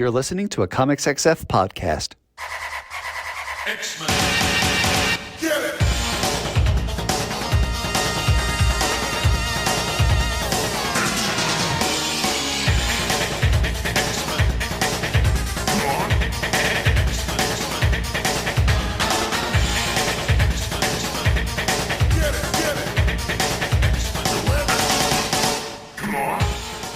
You're listening to a Comics XF podcast. X-Men. Get it!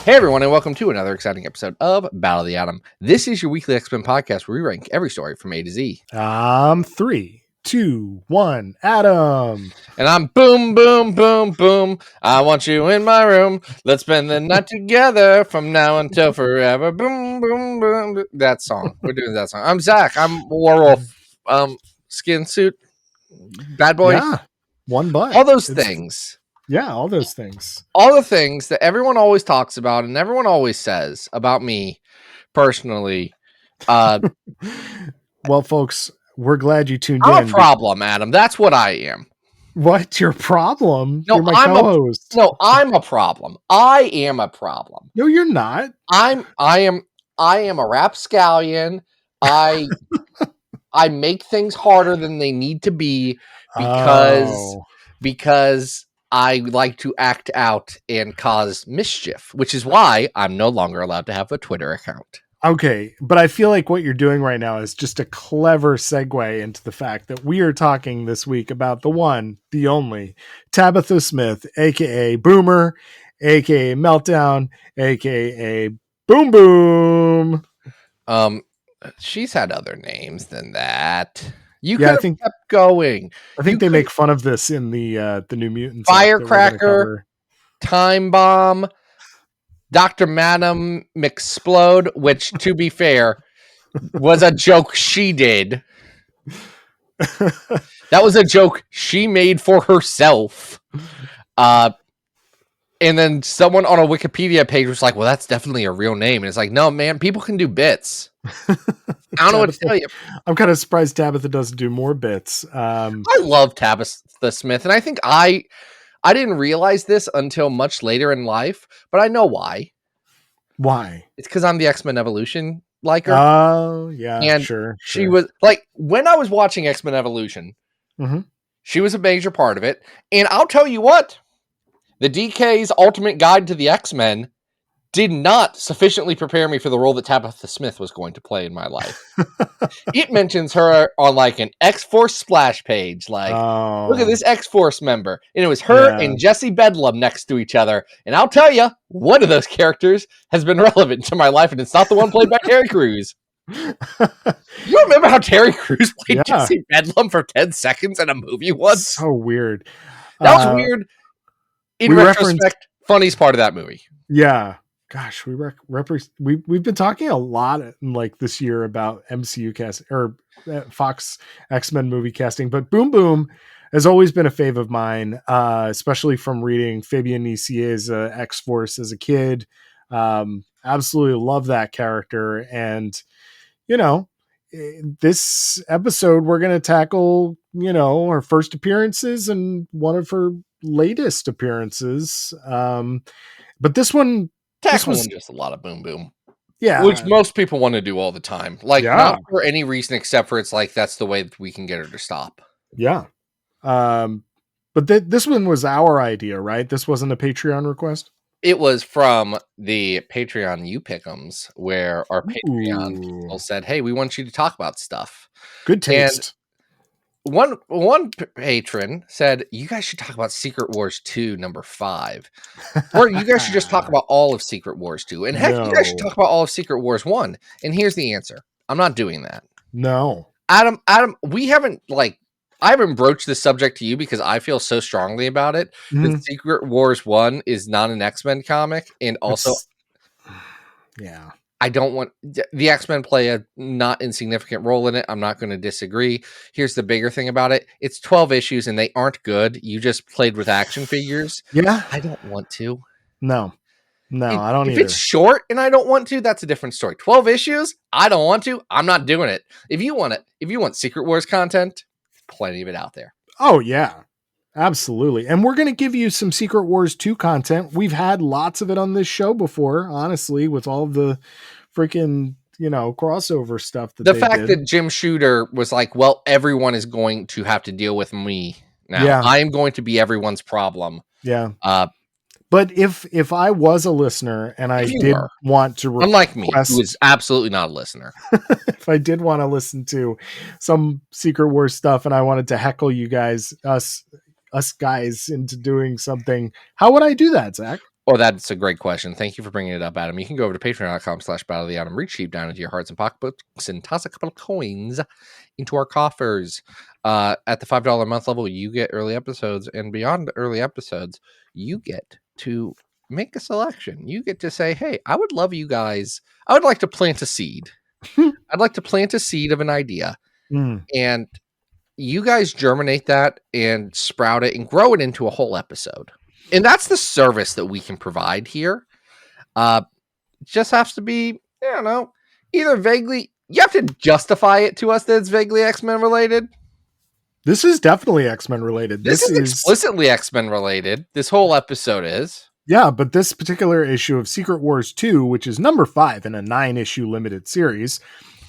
Hey everyone, and welcome to another exciting episode of Battle of the Atom. This is your weekly X-Men podcast where we rank every story from A to Z. 3, 2, 1, Adam. And I'm boom, boom, boom, boom. I want you in my room. Let's spend the night together from now until forever. Boom, boom, boom. That song. We're doing that song. I'm Zach. I'm Werewolf. Skin suit. Bad boy. Yeah, one butt. All those things. Yeah, all those things. All the things that everyone always talks about and everyone always says about me personally. Well, folks, we're glad you tuned in. I'm a problem, Adam. That's what I am. What's your problem? No, You're my co-host. I'm a problem. I am a problem. No, you're not. I am a rapscallion. I make things harder than they need to be because I like to act out and cause mischief, which is why I'm no longer allowed to have a Twitter account. Okay, but I feel like what you're doing right now is just a clever segue into the fact that we are talking this week about the one, the only, Tabitha Smith, aka Boomer, aka Meltdown, aka Boom Boom. She's had other names than that. I think kept going. I think they make fun of this in the New Mutants. Firecracker, Time Bomb, Dr. Madam McSplode, which, to be fair, was a joke she did. That was a joke she made for herself. And then someone on a Wikipedia page was like, well, that's definitely a real name. And it's like, no, man, people can do bits. I don't know what to tell you. I'm kind of surprised Tabitha doesn't do more bits. I love Tabitha Smith, and I think I didn't realize this until much later in life, but I know why. Why? It's because I'm the X-Men Evolution liker. Oh, yeah, and sure. She was like, when I was watching X-Men Evolution, she was a major part of it. And I'll tell you what, the DK's Ultimate Guide to the X-Men did not sufficiently prepare me for the role that Tabitha Smith was going to play in my life. It mentions her on like an X-Force splash page. Like, look at this X-Force member. And it was her and Jesse Bedlam next to each other. And I'll tell you, one of those characters has been relevant to my life, and it's not the one played by Terry Crews. You remember how Terry Crews played Jesse Bedlam for 10 seconds in a movie once? So weird. That was weird. In retrospect, funniest part of that movie. Yeah. Gosh, we've been talking a lot like this year about MCU cast or Fox X-Men movie casting, but Boom Boom has always been a fave of mine, especially from reading Fabian Nicier's X-Force as a kid. Absolutely love that character. And, this episode, we're going to tackle, her first appearances and one of her latest appearances. But this one, tackling just a lot of Boom Boom. Yeah. Which most people want to do all the time. Like, not for any reason except for it's like, that's the way that we can get her to stop. Yeah. But this one was our idea, right? This wasn't a Patreon request? It was from the Patreon You Pick'ems, where our Patreon people said, hey, we want you to talk about stuff. Good taste. And one patron said, you guys should talk about Secret Wars 2, number 5. Or you guys should just talk about all of Secret Wars 2. And heck, you guys should talk about all of Secret Wars 1. And here's the answer. I'm not doing that. No. Adam, I haven't broached this subject to you because I feel so strongly about it. That Secret Wars 1 is not an X-Men comic. And also, I don't want the X-Men play a not insignificant role in it. I'm not going to disagree. Here's the bigger thing about it. It's 12 issues and they aren't good. You just played with action figures. Yeah. I don't want to. No, I don't either. If it's short and I don't want to, that's a different story. 12 issues. I don't want to. I'm not doing it. If you want Secret Wars content, plenty of it out there. Oh yeah. Absolutely. And we're going to give you some Secret Wars 2 content. We've had lots of it on this show before, honestly, with all the freaking crossover stuff that The they fact did. that Jim Shooter was like, well, everyone is going to have to deal with me now. Yeah. I am going to be everyone's problem. Yeah. Uh, But if I was a listener and I If you did were. want to unlike me, request, who is absolutely not a listener. if I did want to listen to some Secret Wars stuff and I wanted to heckle you guys, us guys into doing something, how would I do that, Zach? Oh, that's a great question. Thank you for bringing it up, Adam. You can go over to patreon.com/battle of the atom, reach deep down into your hearts and pocketbooks and toss a couple of coins into our coffers. At the $5 a month level, you get early episodes, and beyond early episodes, you get to make a selection. You get to say, hey, I would love you guys. I would like to plant a seed. I'd like to plant a seed of an idea. And you guys germinate that and sprout it and grow it into a whole episode. And that's the service that we can provide here. It just has to be, I don't know, either vaguely, you have to justify it to us that it's vaguely X-Men related. This is definitely X-Men related. This is explicitly X-Men related. This whole episode is. Yeah, but this particular issue of Secret Wars 2, which is number 5 in a 9-issue limited series,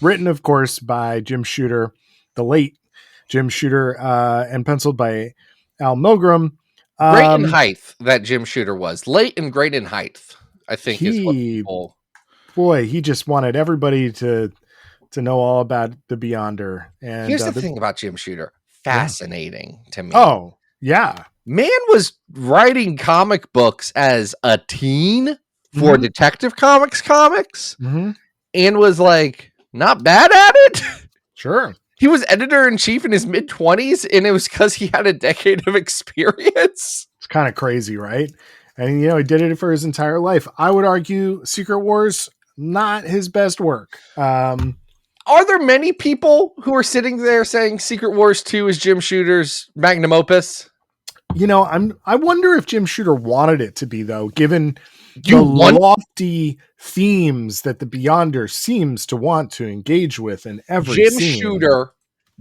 written, of course, by Jim Shooter, the late Jim Shooter, and penciled by Al Milgrom. Great in height, that Jim Shooter was. Late and great in height, I think, is what people... Boy, he just wanted everybody to know all about the Beyonder. And here's the thing about Jim Shooter. Fascinating to me. Oh, yeah. Man was writing comic books as a teen for Detective Comics and was like not bad at it. Sure. He was editor-in-chief in his mid-20s, and it was because he had a decade of experience. It's kind of crazy, right? And, he did it for his entire life. I would argue Secret Wars, not his best work. Are there many people who are sitting there saying Secret Wars 2 is Jim Shooter's magnum opus? I wonder if Jim Shooter wanted it to be, though, given the lofty themes that the Beyonder seems to want to engage with in every scene.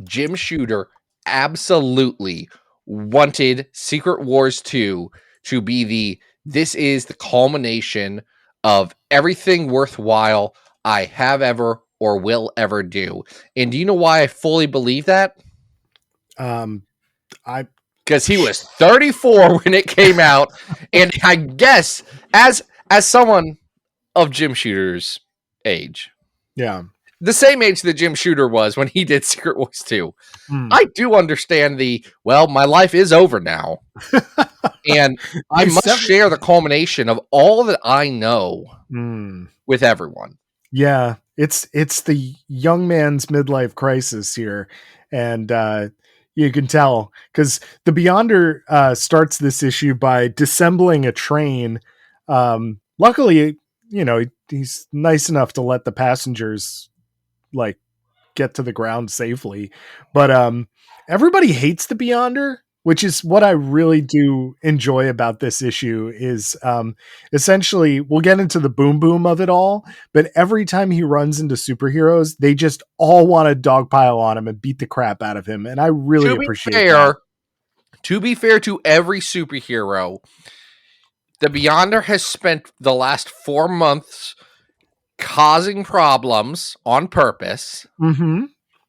Jim Shooter absolutely wanted Secret Wars 2 to be this is the culmination of everything worthwhile I have ever or will ever do. And do you know why I fully believe that? Because he was 34 when it came out, and I guess as someone of Jim Shooter's age, the same age that Jim Shooter was when he did Secret Wars 2, I do understand my life is over now, and I must share the culmination of all that I know with everyone. Yeah, it's the young man's midlife crisis here, and you can tell because the Beyonder starts this issue by dissembling a train. Luckily, he's nice enough to let the passengers get to the ground safely. But everybody hates the Beyonder, which is what I really do enjoy about this issue is essentially we'll get into the boom boom of it all, but every time he runs into superheroes, they just all want to dogpile on him and beat the crap out of him. And I really appreciate that. To be fair to every superhero, the Beyonder has spent the last 4 months causing problems on purpose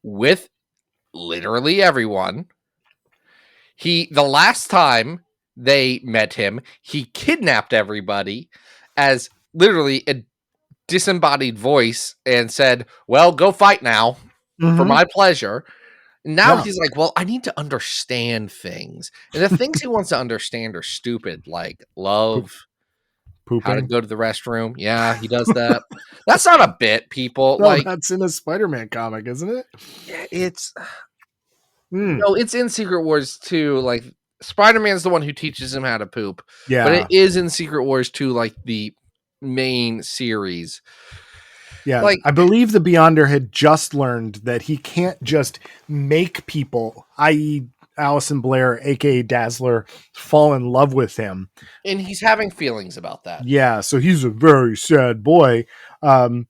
with literally everyone. The last time they met him, he kidnapped everybody as literally a disembodied voice and said, well, go fight now for my pleasure. And now he's like, well, I need to understand things. And the things he wants to understand are stupid, like love, pooping, how to go to the restroom. Yeah, he does that. That's not a bit, people. No, that's in a Spider-Man comic, isn't it? It's... No, it's in Secret Wars 2. Like, Spider-Man's the one who teaches him how to poop. Yeah. But it is in Secret Wars 2, like, the main series. Yeah. I believe the Beyonder had just learned that he can't just make people, i.e. Allison Blair, aka Dazzler, fall in love with him. And he's having feelings about that. Yeah, so he's a very sad boy. And,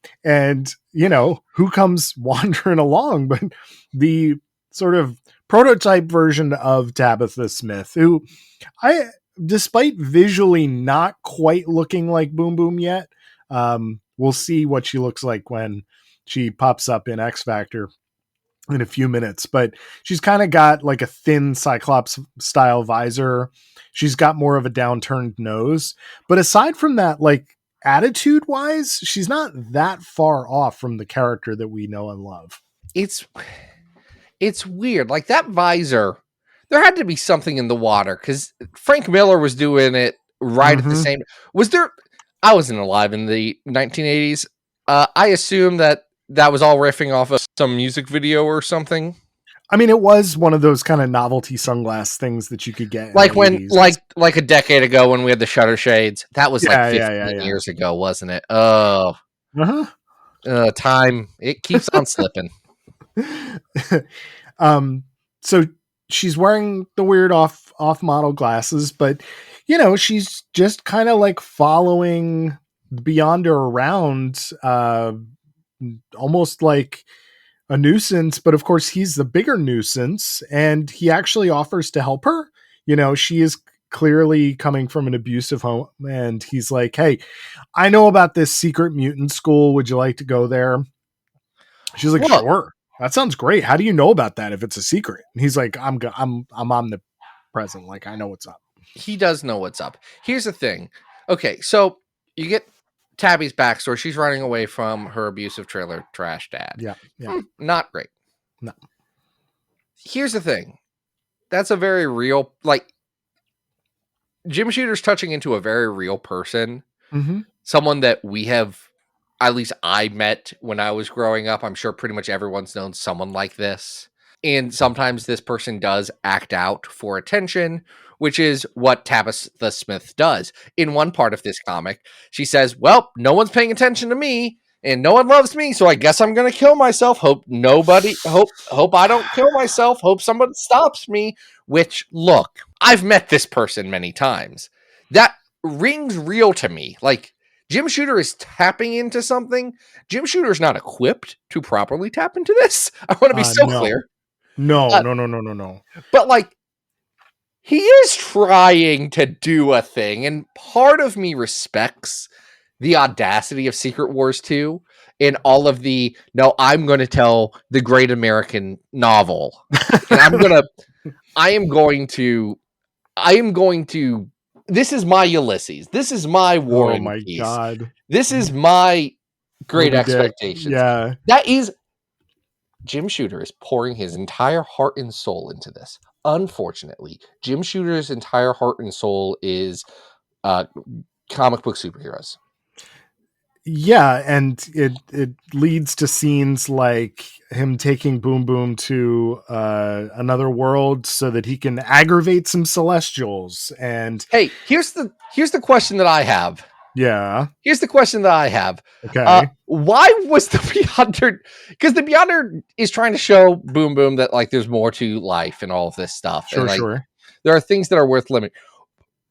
who comes wandering along? But the sort of prototype version of Tabitha Smith, who despite visually not quite looking like Boom Boom yet, we'll see what she looks like when She pops up in X Factor in a few minutes, but she's kind of got like a thin Cyclops style visor. She's got more of a downturned nose, but aside from that, like attitude wise, she's not that far off from the character that we know and love. It's weird. Like that visor, there had to be something in the water because Frank Miller was doing it right at the same. Was there? I wasn't alive in the 1980s. I assume that was all riffing off of some music video or something. I mean, it was one of those kind of novelty sunglass things that you could get. Like when, like a decade ago when we had the shutter shades. That was like 15 yeah. years ago, wasn't it? Oh, time. It keeps on slipping. So she's wearing the weird off model glasses, but you know, she's just kind of like following the Beyonder around, almost like a nuisance, but of course he's the bigger nuisance, and he actually offers to help her. You know, she is clearly coming from an abusive home, and he's like, "Hey, I know about this secret mutant school. Would you like to go there?" She's like, "Sure. That sounds great. How do you know about that if it's a secret?" And he's like, I'm omnipresent. Like, I know what's up. He does know what's up. Here's the thing. Okay, so you get Tabby's backstory. She's running away from her abusive trailer trash dad. Yeah. Not great. No. Here's the thing. That's a very real, like, Jim Shooter's touching into a very real person. Mm-hmm. Someone that we have, at least I met when I was growing up. I'm sure pretty much everyone's known someone like this. And sometimes this person does act out for attention, which is what Tabitha Smith does. In one part of this comic, she says, well, no one's paying attention to me and no one loves me, so I guess I'm going to kill myself. Hope I don't kill myself. Hope somebody stops me. Which, look, I've met this person many times. That rings real to me. Like, Jim Shooter is tapping into something. Jim Shooter's not equipped to properly tap into this. I want to be clear. No. But, like, he is trying to do a thing, and part of me respects the audacity of Secret Wars 2 and all of the, no, I'm going to tell the great American novel. And I am going to, this is my Ulysses. This is my War and Peace. God. This is my Great Expectations. Yeah. That is, Jim Shooter is pouring his entire heart and soul into this. Unfortunately, Jim Shooter's entire heart and soul is comic book superheroes. Yeah, and it leads to scenes like him taking Boom Boom to another world so that he can aggravate some Celestials. And hey, here's the question that I have. Yeah. Here's the question that I have. Okay. Why was the Beyonder? Because the Beyonder is trying to show Boom Boom that like there's more to life and all of this stuff. Sure, and, like, sure. There are things that are worth living.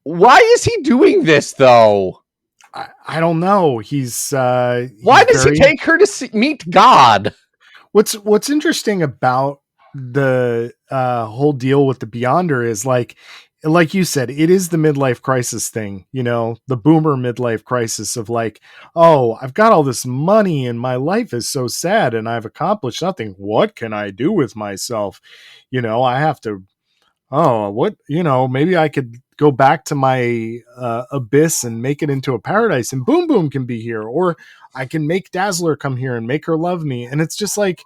Why is he doing this though? I don't know. He's why does he take her to meet God? What's interesting about the whole deal with the Beyonder is like you said, it is the midlife crisis thing, you know, the boomer midlife crisis of like, oh, I've got all this money and my life is so sad and I've accomplished nothing. What can I do with myself? You know, I have to, maybe I could go back to my abyss and make it into a paradise, and Boom Boom can be here, or I can make Dazzler come here and make her love me. And it's just like,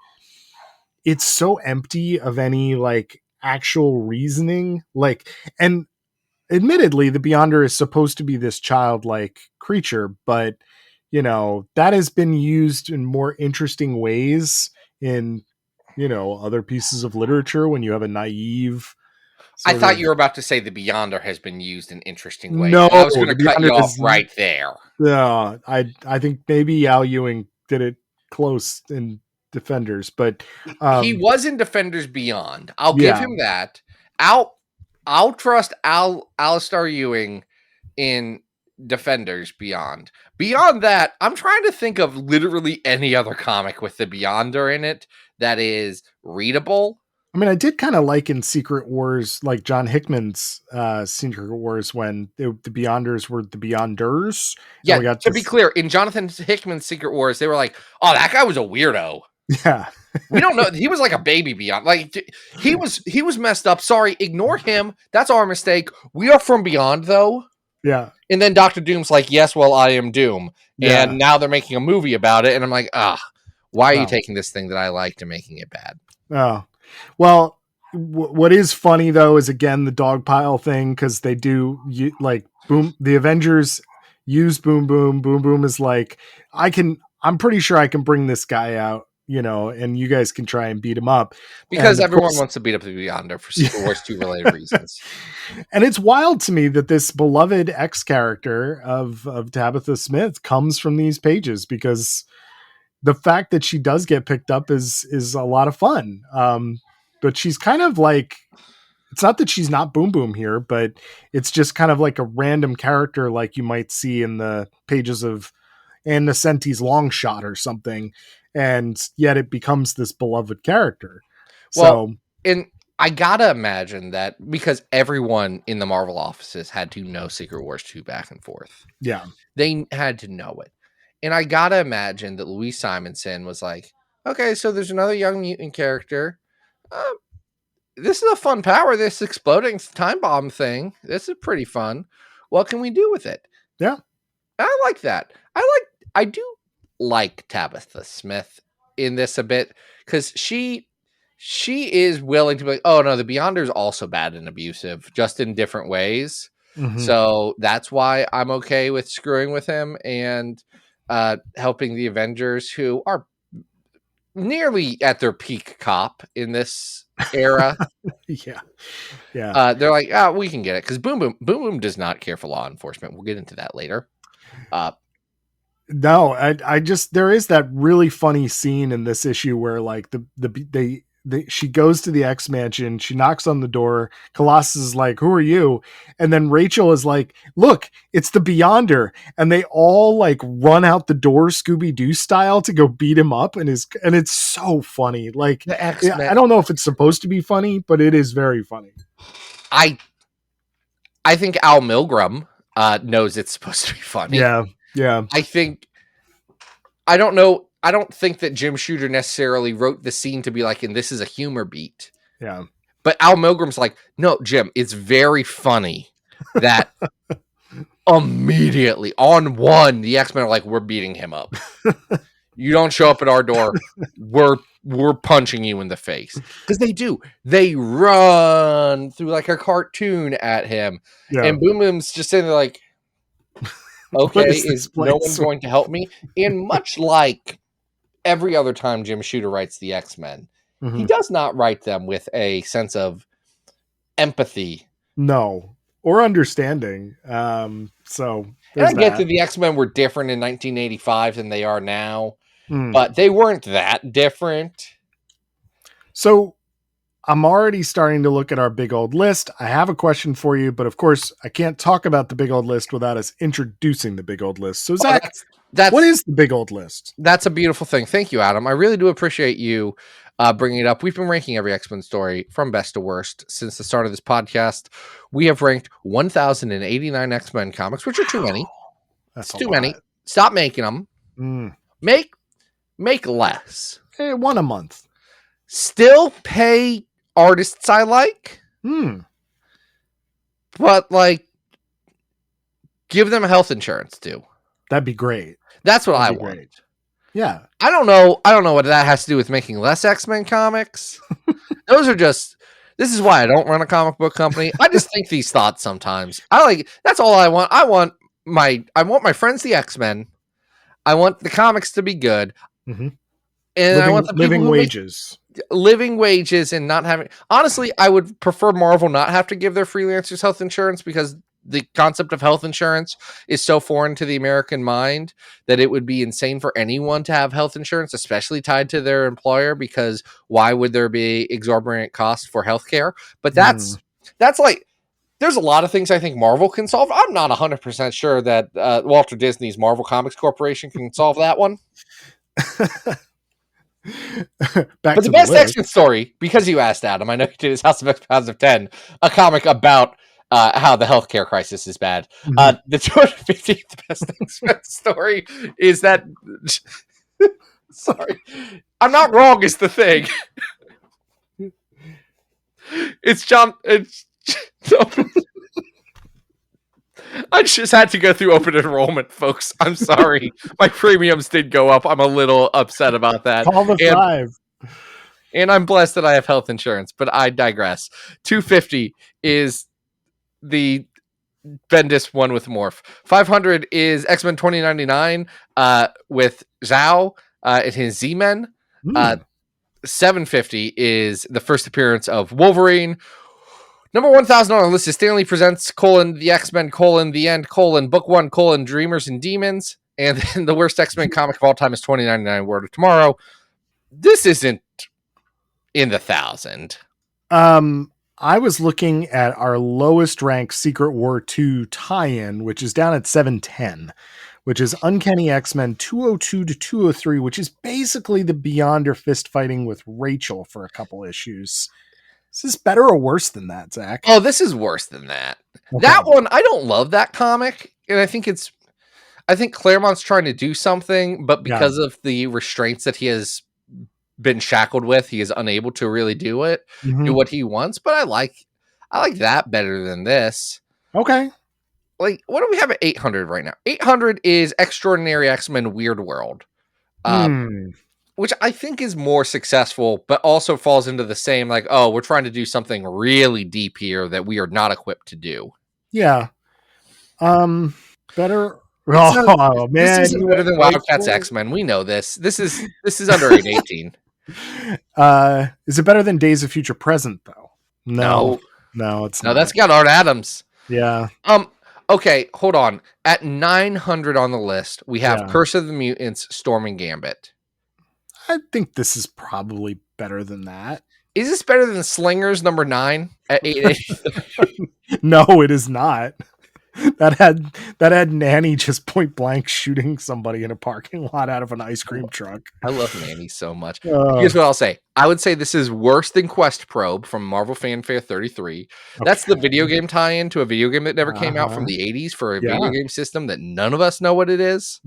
it's so empty of any like actual reasoning. Like, and admittedly, the Beyonder is supposed to be this childlike creature, but you know, that has been used in more interesting ways in, you know, other pieces of literature when you have a naive. I thought you were about to say the Beyonder has been used in interesting ways. No, I was going to cut you off right there. Yeah, I think maybe Al Ewing did it close in Defenders, but he was in Defenders Beyond. I'll give him that. I'll trust Alistair Ewing in Defenders Beyond. Beyond that, I'm trying to think of literally any other comic with the Beyonder in it that is readable. I mean, I did kind of like in Secret Wars, like John Hickman's Secret Wars, when the Beyonders were the Beyonders. And Yeah, we got to be clear, in Jonathan Hickman's Secret Wars, they were like, "Oh, that guy was a weirdo." yeah, We don't know. He was like a baby beyond. Like he was messed up. Sorry, ignore him. That's our mistake. We are from beyond, though. yeah, And then Doctor Doom's like, "Yes, well, I am Doom," yeah. and now they're making a movie about it, and I'm like, why are you Oh. taking this thing that I liked and making it bad? Oh, well, what is funny though is again the dog pile thing, because they do like boom. The Avengers use Boom Boom. Boom Boom is like, I'm pretty sure I can bring this guy out, and you guys can try and beat him up. Because And of everyone course- wants to beat up the Beyonder for Secret Wars 2 related reasons. And it's wild to me that this beloved X character of Tabitha Smith comes from these pages, because the fact that she does get picked up is a lot of fun. But she's kind of like, it's not that she's not Boom Boom here, but it's just kind of like a random character like you might see in the pages of Ann Nesenti's Long Shot or something. And yet it becomes this beloved character. Well, and I gotta imagine that because everyone in the Marvel offices had to know Secret Wars 2 back and forth. Yeah. They had to know it. And I gotta imagine that Louise Simonson was like, okay, so there's another young mutant character. This is a fun power, this exploding time bomb thing. This is pretty fun. What can we do with it? Yeah. I like that. I do like Tabitha Smith in this a bit, because she is willing to be like, oh no, the Beyonder's also bad and abusive, just in different ways. Mhm. So that's why I'm okay with screwing with him and helping the Avengers, who are nearly at their peak cop in this era. Yeah. Yeah. They're like, we can get it, because Boom Boom does not care for law enforcement. We'll get into that later. No, I just, there is that really funny scene in this issue where like she goes to the X Mansion, she knocks on the door, Colossus is like, who are you? And then Rachel is like, look, it's the Beyonder, and they all like run out the door Scooby-Doo style to go beat him up, and it's so funny. Like, The X-Men. I don't know if it's supposed to be funny, but it is very funny. I think Al Milgram knows it's supposed to be funny. Yeah. I don't know. I don't think that Jim Shooter necessarily wrote the scene to be like, and this is a humor beat. Yeah. But Al Milgram's like, no, Jim, it's very funny that immediately on one, the X-Men are like, we're beating him up. You don't show up at our door, we're punching you in the face. Because they do. They run through like a cartoon at him. Yeah. And Boom Boom's just sitting there like, okay, is no one going to help me? And much like every other time Jim Shooter writes the X-Men, he does not write them with a sense of empathy. No. Or understanding. So and I get that the X-Men were different in 1985 than they are now, Hmm. but they weren't that different. So I'm already starting to look at our big old list. I have a question for you, but of course I can't talk about the big old list without us introducing the big old list. So Zach, what is the big old list? That's a beautiful thing. Thank you, Adam. I really do appreciate you bringing it up. We've been ranking every X-Men story from best to worst since the start of this podcast. We have ranked 1,089 X-Men comics, which are too many. That's too many. Stop making them. Make less. One a month. Still pay artists I like. But like, give them health insurance too. That'd be great. That's what I want. Great. Yeah. I don't know what that has to do with making less X-Men comics. This is why I don't run a comic book company. I just think these thoughts sometimes. That's all I want. I want my friends, the X-Men. I want the comics to be good. Mm-hmm. And I want the living wages. Living wages and not having. Honestly, I would prefer Marvel not have to give their freelancers health insurance, because the concept of health insurance is so foreign to the American mind that it would be insane for anyone to have health insurance, especially tied to their employer, because why would there be exorbitant costs for healthcare? But that's like, there's a lot of things I think Marvel can solve. I'm not 100% sure that Walter Disney's Marvel Comics Corporation can solve that one. Back But to the best list. X-Men story, because you asked, Adam, I know you did his House of X Pounds of 10, a comic about how the healthcare crisis is bad. Mhm. The 250th best X-Men story is that... Sorry. I'm not wrong is the thing. It's John... It's... I just had to go through open enrollment, folks. I'm sorry. My premiums did go up. I'm a little upset about that. Call the 5. And I'm blessed that I have health insurance, but I digress. 250 is the Bendis one with Morph. 500 is X-Men 2099 with Zhao and his Z-Men. 750 is the first appearance of Wolverine. Number 1000 on our list is Stanley Presents, the X-Men, the End, Book 1, Dreamers and Demons. And then the worst X-Men comic of all time is 2099, World of Tomorrow. This isn't in the 1,000. I was looking at our lowest ranked Secret War 2 tie-in, which is down at 710, which is Uncanny X-Men 202 to 203, which is basically the Beyonder fist fighting with Rachel for a couple issues. Is this better or worse than that, Zach? Oh, this is worse than that. Okay. That one, I don't love that comic, and I think Claremont's trying to do something, but because of the restraints that he has been shackled with, he is unable to really do what he wants. But I like that better than this. Okay. Like, what do we have at 800 right now? 800 is Extraordinary X-Men Weird World. Which I think is more successful, but also falls into the same, like, oh, we're trying to do something really deep here that we are not equipped to do. Yeah. Better. Man, this isn't better than Wildcats X-Men. We know this. This is under 818. Is it better than Days of Future Present though? No, it's not. No, that's got Art Adams. Yeah. Okay, hold on. At 900 on the list, we have Curse of the Mutants, Storm and Gambit. I think this is probably better than that. Is this better than Slingers number 9 at 880? No, it is not. That had Nanny just point blank shooting somebody in a parking lot out of an ice cream truck. I love Nanny so much. Here's what I'll say. I would say this is worse than Quest Probe from Marvel Fanfare 33. That's the video game tie-in to a video game that never came out from the 80s for a video game system that none of us know what it is.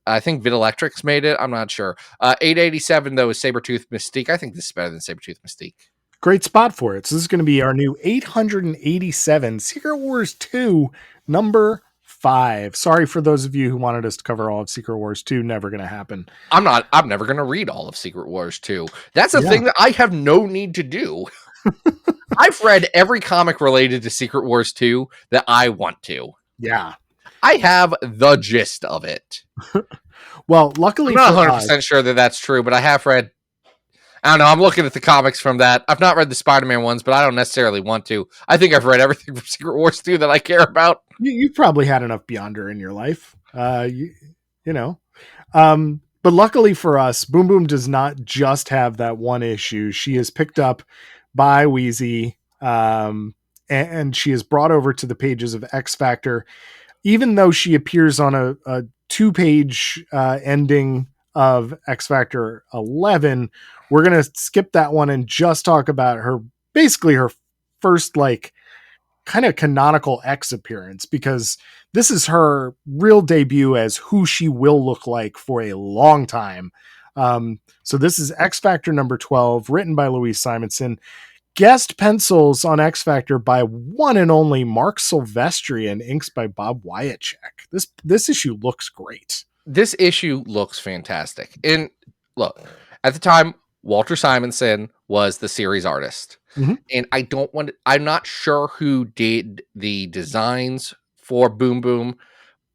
I think Vitalectrix made it. I'm not sure. 887, though, is Sabretooth Mystique. I think this is better than Sabretooth Mystique. Great spot for it. So this is going to be our new 887 Secret Wars 2, number 5. Sorry for those of you who wanted us to cover all of Secret Wars 2. Never going to happen. I'm never going to read all of Secret Wars 2. That's a thing that I have no need to do. I've read every comic related to Secret Wars 2 that I want to. Yeah. I have the gist of it. Well, luckily, I'm not 100% sure that that's true, but I have read. I don't know. I'm looking at the comics from that. I've not read the Spider-Man ones, but I don't necessarily want to. I think I've read everything from Secret Wars 2 that I care about. You've probably had enough Beyonder in your life, you know. But luckily for us, Boom Boom does not just have that one issue. She is picked up by Wheezy, and she is brought over to the pages of X Factor. Even though she appears on a 2-page ending of X Factor 11, we're going to skip that one and just talk about her first, like, kind of canonical X appearance, because this is her real debut as who she will look like for a long time. So this is X Factor number 12, written by Louise Simonson. Guest pencils on X Factor by one and only Mark Silvestri and inks by Bob Wyacek. This issue looks great. This issue looks fantastic. And look, at the time, Walter Simonson was the series artist. And I'm not sure who did the designs for Boom Boom.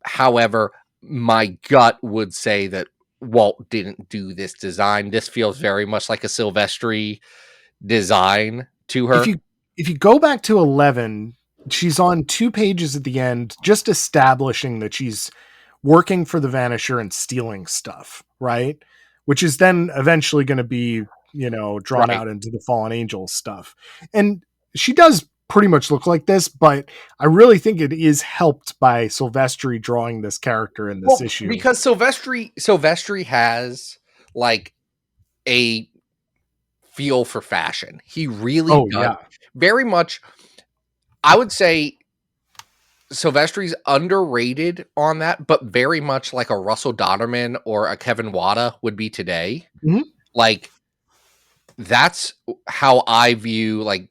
However, my gut would say that Walt didn't do this design. This feels very much like a Silvestri design to her. If you go back to 11, she's on 2 pages at the end, just establishing that she's working for the Vanisher and stealing stuff, right? Which is then eventually going to be, drawn out into the Fallen Angels stuff. And she does pretty much look like this, but I really think it is helped by Silvestri drawing this character in this issue. Because Silvestri has, like, a feel for fashion. He really Oh, does. yeah. Very much, I would say Silvestri's underrated on that, but very much like a Russell Dodderman or a Kevin Wada would be today. Mhm. Like, that's how I view like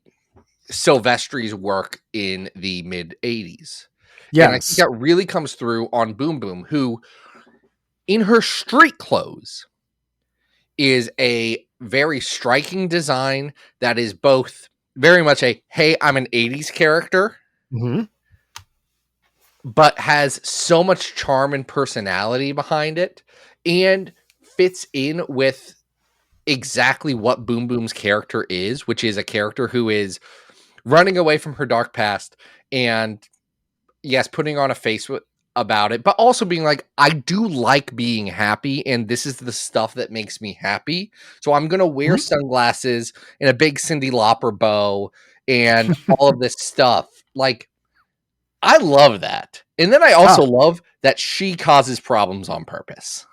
Silvestri's work in the mid 80s. And I think Yes. that really comes through on Boom Boom, who in her street clothes is a very striking design that is both very much a, hey, I'm an 80s character, Mhm. but has so much charm and personality behind it and fits in with exactly what Boom Boom's character is, which is a character who is running away from her dark past and, yes, putting on a face about it, but also being like, I do like being happy, and this is the stuff that makes me happy. So I'm going to wear Mhm. sunglasses and a big Cyndi Lauper bow and all of this stuff. Like, I love that. And then I also Ah. love that she causes problems on purpose.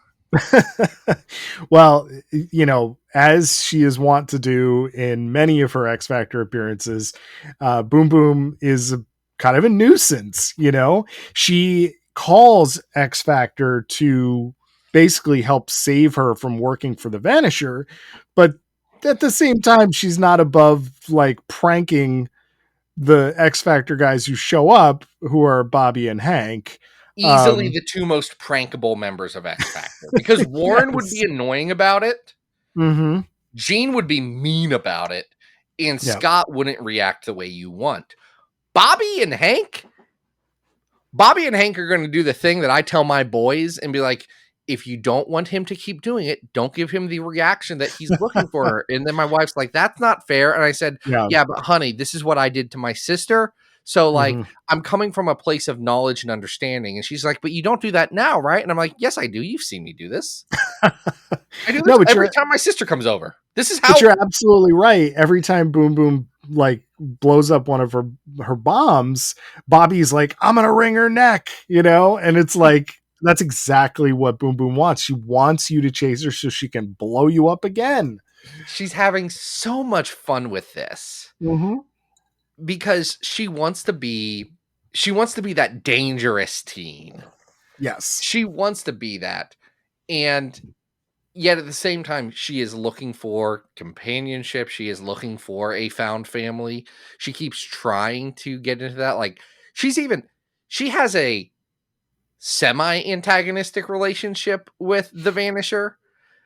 Well, you know, as she is wont to do in many of her X Factor appearances, Boom Boom is kind of a nuisance. You know, she calls X Factor to basically help save her from working for the Vanisher, but at the same time, she's not above like pranking the X Factor guys who show up, who are Bobby and Hank. Easily the two most prankable members of X Factor. Because Warren would Yes. be annoying about it. Mm-hmm. Gene would be mean about it. And Yeah. Scott wouldn't react the way you want. Bobby and Hank are going to do the thing that I tell my boys and be like, if you don't want him to keep doing it, don't give him the reaction that he's looking for. And then my wife's like, that's not fair. And I said, Yeah. yeah, but honey, this is what I did to my sister. So like, Mhm. I'm coming from a place of knowledge and understanding. And she's like, but you don't do that now, right? And I'm like, yes, I do. You've seen me do this. I do this No, but every time my sister comes over. This is how. But you're absolutely right. Every time Boom Boom like blows up one of her bombs, Bobby's like, I'm gonna wring her neck, you know? And it's like that's exactly what Boom Boom wants. She wants you to chase her so she can blow you up again. She's having so much fun with this. Mm-hmm. Because she wants to be that dangerous teen. Yes. She wants to be that. And yet at the same time, she is looking for companionship. She is looking for a found family. She keeps trying to get into that. Like she has a semi-antagonistic relationship with the Vanisher.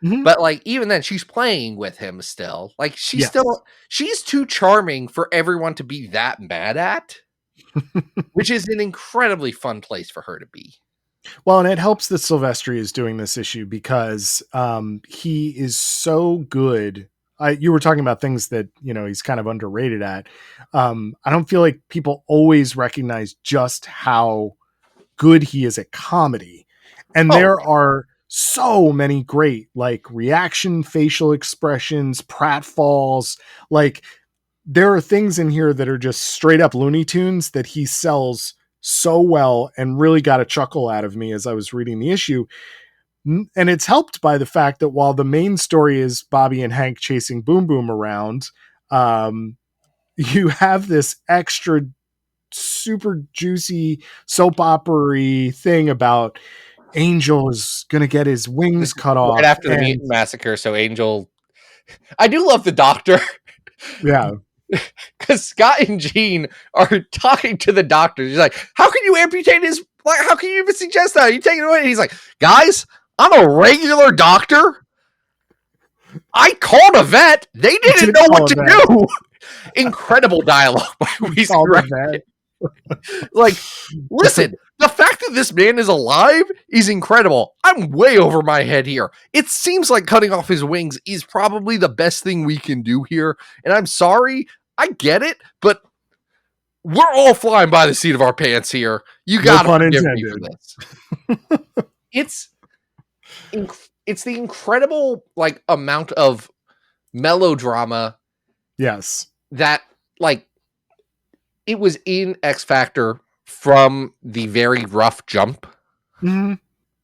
Mm-hmm. But like even then she's playing with him still. Like she's Yes. too charming for everyone to be that mad at, which is an incredibly fun place for her to be. Well, and it helps that Silvestri is doing this issue because he is so good. You were talking about things that, you know, he's kind of underrated at. I don't feel like people always recognize just how good he is at comedy. And there are so many great like reaction facial expressions, pratfalls. Like there are things in here that are just straight up Looney Tunes that he sells so well and really got a chuckle out of me as I was reading the issue. And it's helped by the fact that while the main story is Bobby and Hank chasing Boom Boom around, you have this extra super juicy soap opera thing about Angel is going to get his wings cut Right off. after the Mutant Massacre, so Angel. I do love the Doctor. Yeah. Because Scott and Gene are talking to the doctor. He's like, how can you amputate his, like, how can you even suggest that? You take it away. And he's like, guys, I'm a regular doctor. I called a vet. They didn't know what to do. Incredible dialogue by Reese Grant. Like, listen, the fact that this man is alive is incredible. I'm way over my head here. It seems like cutting off his wings is probably the best thing we can do here. And I'm sorry, I get it, but we're all flying by the seat of our pants here. You gotta forgive me for this. It's the incredible like amount of melodrama. Yes. That like it was in X Factor from the very rough jump. Mm-hmm.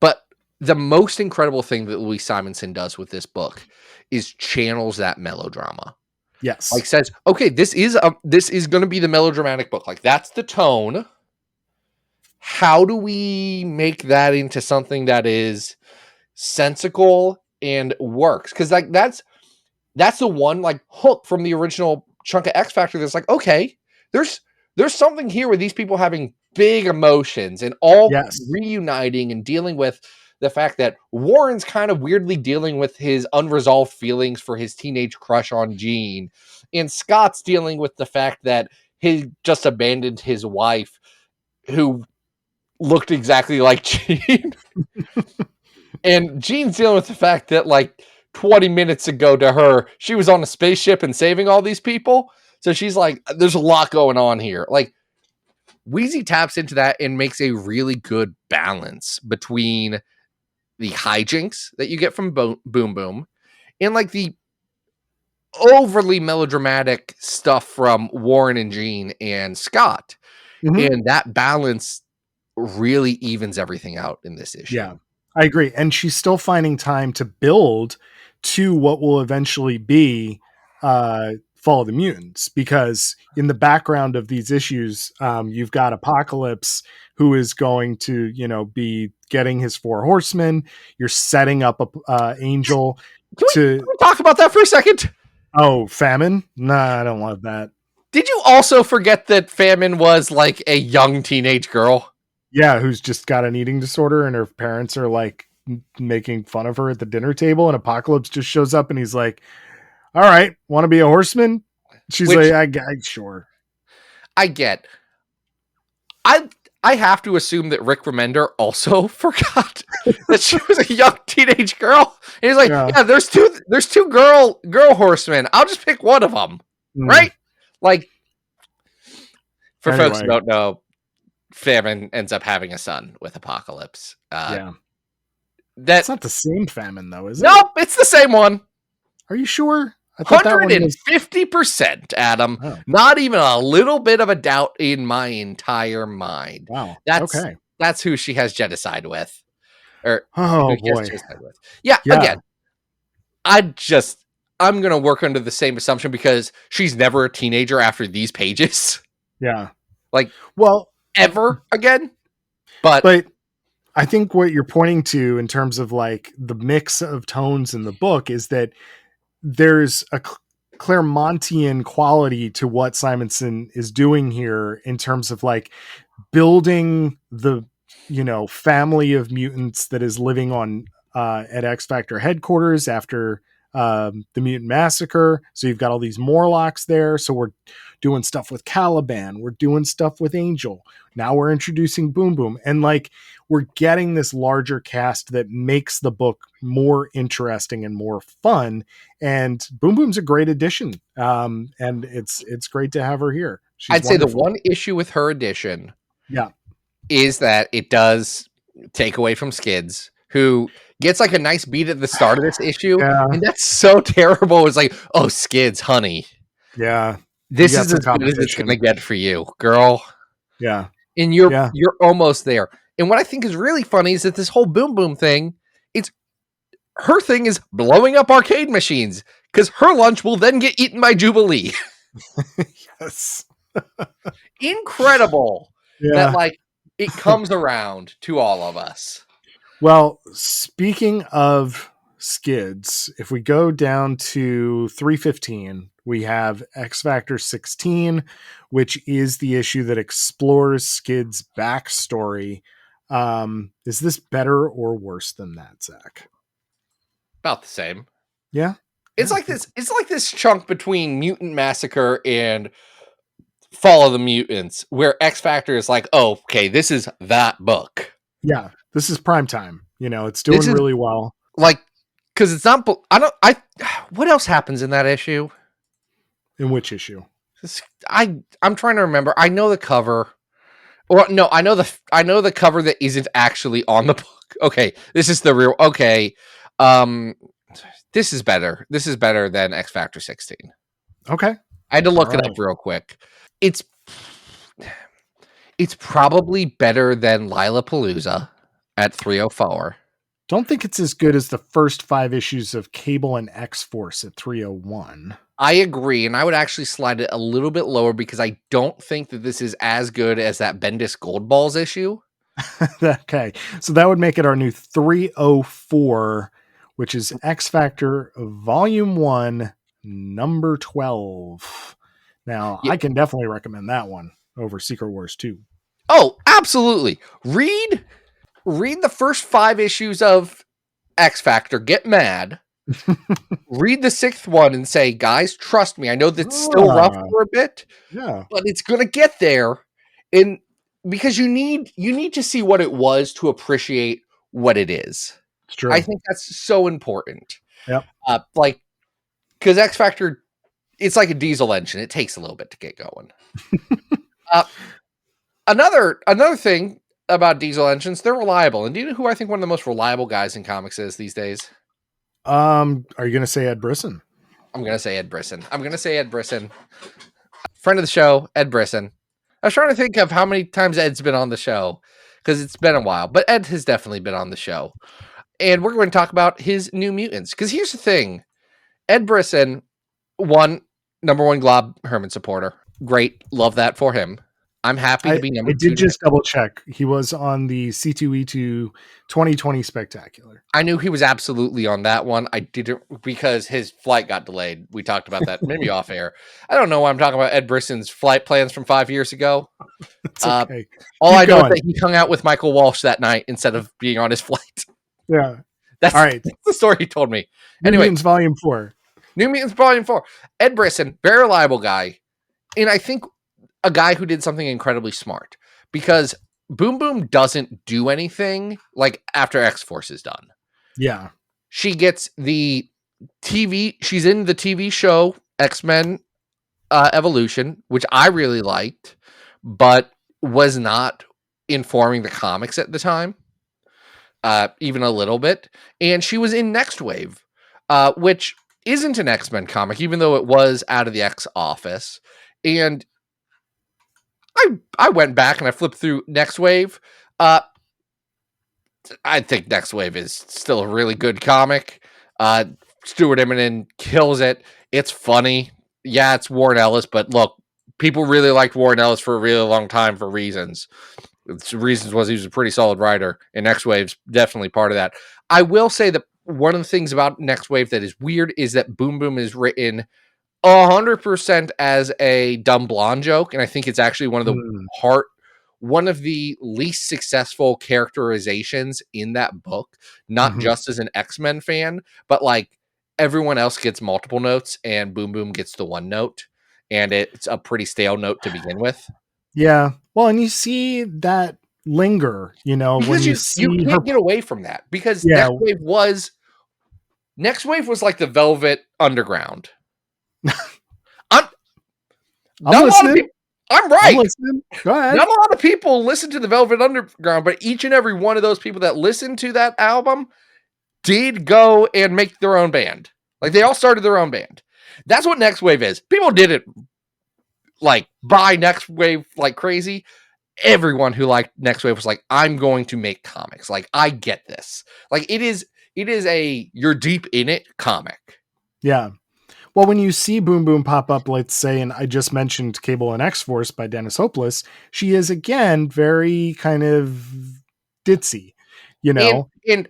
But the most incredible thing that Louise Simonson does with this book is channels that melodrama. Yes. Like says, okay, this is going to be the melodramatic book. Like that's the tone. How do we make that into something that is sensical and works? Because like that's the one like hook from the original chunk of X Factor that's like, okay, there's something here with these people having big emotions and all reuniting and dealing with the fact that Warren's kind of weirdly dealing with his unresolved feelings for his teenage crush on Jean, and Scott's dealing with the fact that he just abandoned his wife who looked exactly like Jean. And Jean's dealing with the fact that like 20 minutes ago to her, she was on a spaceship and saving all these people. So she's like, there's a lot going on here. Like Wheezy taps into that and makes a really good balance between the hijinks that you get from Boom Boom and like the overly melodramatic stuff from Warren and Jean and Scott. Mhm. And that balance really evens everything out in this issue. Yeah, I agree. And she's still finding time to build to what will eventually be Fall of the Mutants, because in the background of these issues, you've got Apocalypse, who is going to, be getting his 4 horsemen. You're setting up Angel Can we talk about that for a second? Oh, Famine? Nah, I don't love that. Did you also forget that Famine was like a young teenage girl? Yeah, who's just got an eating disorder and her parents are like making fun of her at the dinner table, and Apocalypse just shows up and he's like, all right, want to be a horseman? She's like, I sure. I get. I have to assume that Rick Remender also forgot that she was a young teenage girl. And he's like, yeah, there's two girl horsemen. I'll just pick one of them, right? Like, for folks who don't know, Famine ends up having a son with Apocalypse. That's not the same Famine, though, is it? Nope, it's the same one. Are you sure? 150%, Adam. Oh. Not even a little bit of a doubt in my entire mind. Wow. That's who she has genocide with. Or boy. With. Yeah, again, I'm going to work under the same assumption because she's never a teenager after these pages. Yeah. Like, well, ever again. But I think what you're pointing to in terms of like the mix of tones in the book is that there's a Claremontian quality to what Simonson is doing here in terms of like building the, family of mutants that is living on at X Factor headquarters after the mutant massacre. So you've got all these Morlocks there. So we're doing stuff with Caliban. We're doing stuff with Angel. Now we're introducing Boom Boom. And like, we're getting this larger cast that makes the book more interesting and more fun. And Boom Boom's a great addition. And it's great to have her here. I'd say the one issue with her addition is that it does take away from Skids, who gets like a nice beat at the start of this issue. Yeah. And that's so terrible. It's like, oh, Skids, honey. Yeah. This is as good as it's going to get for you, girl. Yeah. And you're almost there. And what I think is really funny is that this whole Boom Boom thing, her thing is blowing up arcade machines because her lunch will then get eaten by Jubilee. Yes. Incredible that like it comes around to all of us. Well, speaking of Skids, if we go down to 315, we have X Factor 16, which is the issue that explores Skids' backstory. Is this better or worse than that, Zach? About the same. Yeah. It's like this chunk between Mutant Massacre and Fall of the Mutants, where X Factor is like, oh, okay, this is that book. Yeah, this is prime time. It's doing really well. Like, because it's not. What else happens in that issue? In which issue? I'm trying to remember. I know the cover. Or no, I know the cover that isn't actually on the book. Okay, this is the real. Okay, this is better. This is better than X Factor 16. Okay, I had to look it up real quick. It's probably better than Lilapalooza at 304. Don't think it's as good as the first 5 issues of Cable and X-Force at 301. I agree, and I would actually slide it a little bit lower because I don't think that this is as good as that Bendis Gold Balls issue. Okay, so that would make it our new 304, which is X Factor Volume 1, number 12. Now, Yeah. I can definitely recommend that one over Secret Wars 2. Oh, absolutely. Read the first 5 issues of X Factor, get mad. Read the 6th one and say, guys, trust me. I know that's still rough for a bit, Yeah, but it's gonna get there. And because you need to see what it was to appreciate what it is. it's true. I think that's so important. Yep. Like, because X Factor, it's like a diesel engine. It takes a little bit to get going. Another thing about diesel engines, they're reliable. And do you know who I think one of the most reliable guys in comics is these days? Are you going to say Ed Brisson? I'm going to say Ed Brisson. Friend of the show, Ed Brisson. I was trying to think of how many times Ed's been on the show because it's been a while, but Ed has definitely been on the show. And we're going to talk about his New Mutants. Because here's the thing. Ed Brisson, number one Glob Herman supporter. Great. Love that for him. I'm happy to be number 2. I did just double check. He was on the C2E2 2020 Spectacular. I knew he was absolutely on that one. I didn't, because his flight got delayed. We talked about that maybe off air. I don't know why I'm talking about Ed Brisson's flight plans from 5 years ago. It's okay. All I know is that he hung out with Michael Walsh that night instead of being on his flight. Yeah. That's, all right. That's the story he told me. New Mutants Volume 4. New Mutants Volume 4. Ed Brisson, very reliable guy. And I think a guy who did something incredibly smart, because Boom Boom doesn't do anything like after X-Force is done. Yeah. She gets the TV. She's in the TV show X-Men Evolution, which I really liked, but was not informing the comics at the time, even a little bit. And she was in Next Wave, which isn't an X-Men comic, even though it was out of the X office. And I went back and I flipped through Next Wave. I think Next Wave is still a really good comic. Stuart Immonen kills it. It's funny. Yeah, it's Warren Ellis, but look, people really liked Warren Ellis for a really long time for reasons. The reasons was he was a pretty solid writer, and Next Wave's definitely part of that. I will say that one of the things about Next Wave that is weird is that Boom Boom is written 100% as a dumb blonde joke, and I think it's actually one of the least successful characterizations in that book. Not just as an X-Men fan, but like everyone else gets multiple notes, and Boom Boom gets the one note, and it's a pretty stale note to begin with. Yeah, well, and you see that linger, because when you can't get away from that, because Next Wave was like the Velvet Underground. I'm listening. I'm right. I'm listening. Go ahead. Not a lot of people listen to the Velvet Underground, but each and every one of those people that listened to that album did go and make their own band. Like, they all started their own band. That's what Next Wave is. People didn't like buy Next Wave like crazy. Everyone who liked Next Wave was like, I'm going to make comics. Like, I get this. Like, it is a you're deep in it comic. Yeah. Well, when you see Boom Boom pop up, let's say, and I just mentioned Cable and X-Force by Dennis Hopeless, she is, again, very kind of ditzy, And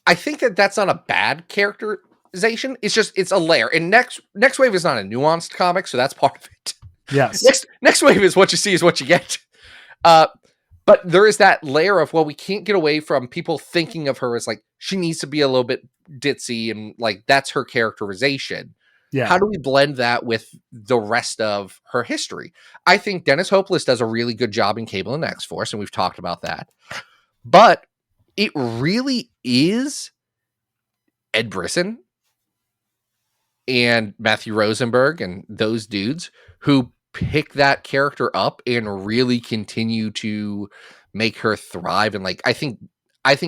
I think that that's not a bad characterization. It's just, it's a layer. And Next Wave is not a nuanced comic, so that's part of it. Yes. Next Wave is what you see is what you get. But there is that layer of, well, we can't get away from people thinking of her as like, she needs to be a little bit ditzy and like, that's her characterization. Yeah. How do we blend that with the rest of her history? I think Dennis Hopeless does a really good job in Cable and X-Force, and we've talked about that. But it really is Ed Brisson and Matthew Rosenberg and those dudes who pick that character up and really continue to make her thrive. And like, I think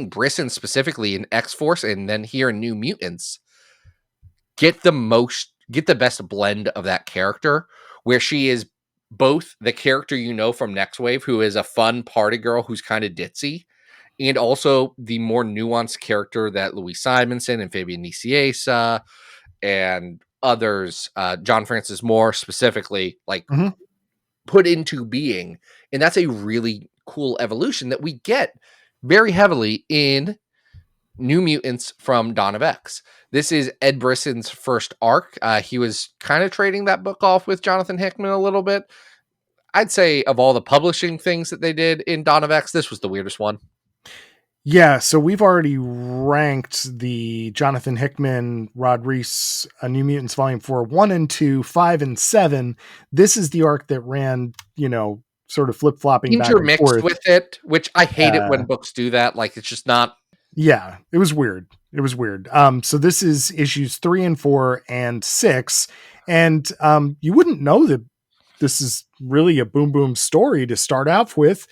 Brisson specifically in X-Force and then here in New Mutants get the best blend of that character, where she is both the character from Next Wave, who is a fun party girl who's kind of ditzy, and also the more nuanced character that Louis Simonson and Fabian Nicieza and others, John Francis Moore specifically, like put into being. And that's a really cool evolution that we get very heavily in New Mutants from Dawn of X. This is Ed Brisson's first arc. He was kind of trading that book off with Jonathan Hickman a little bit. I'd say of all the publishing things that they did in Dawn of X, this was the weirdest one. Yeah, so we've already ranked the Jonathan Hickman, Rod Reese, New Mutants Volume 4, 1 and 2, 5 and 7. This is the arc that ran, sort of flip-flopping back and intermixed forth. with it, which I hate it when books do that. Like, it's just not. Yeah, it was weird. So this is issues 3 and 4 and 6. And you wouldn't know that this is really a Boom Boom story to start off with,